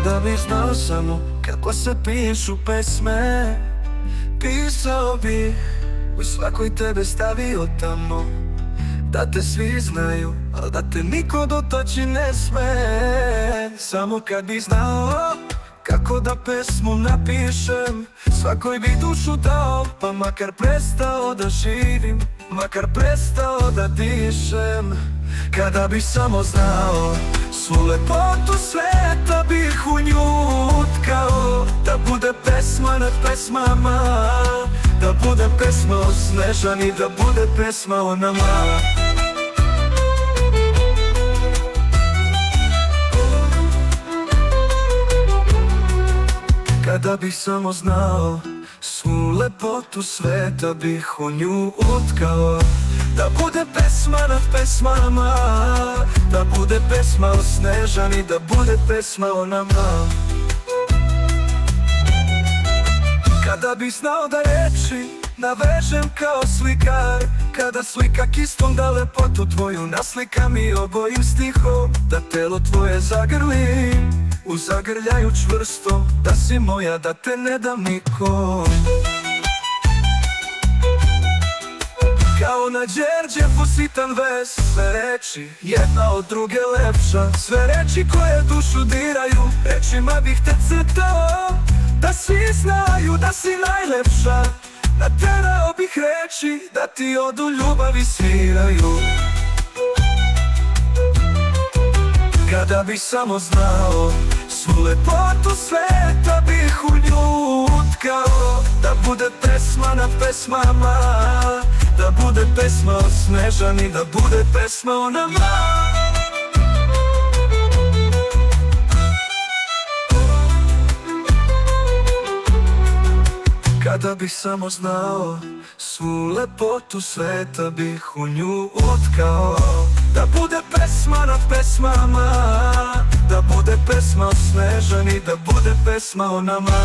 Kada bi znao samo kako se pišu pesme, pisao bi u svakoj tebe stavio tamo, da te svi znaju, al da te niko dotaći ne sme. Samo kad bi znao kako da pesmu napišem, svakoj bi dušu dao, pa makar prestao da živim, makar prestao da dišem. Kada bi samo znao svu lepotu sveta, bih u nju utkao, da bude pesma nad pesmama, da bude pesma o Snežani, da bude pesma o nama. Kada bih samo znao svu lepotu sveta, bih u nju utkao, da bude pesma nad pesmama, da bude pesma o Snežani, da bude pesma o nama. Kada bih znao da reči navežem kao slikar, kada slika kistom da lepotu tvoju naslikam i obojim stihom, da telo tvoje zagrlim u zagrljaju čvrsto, da si moja, da te ne dam nikom. Kao na Đerđevu sitan ves, sve reči jedna od druge lepša, sve reči koje dušu diraju, rečima bih te crtao, da svi znaju da si najlepša. Naterao bih reči da ti odu ljubavi sviraju. Kada bih samo znao svu lepotu sveta, bih u nju utkao, da bude pesma nad pesmama, da bude pesma o Snežani, da bude pesma o nama. Kada bih samo znao svu lepotu sveta, bih u nju utkao, da bude pesma nad pesmama, da bude pesma o Snežani, da bude pesma o nama.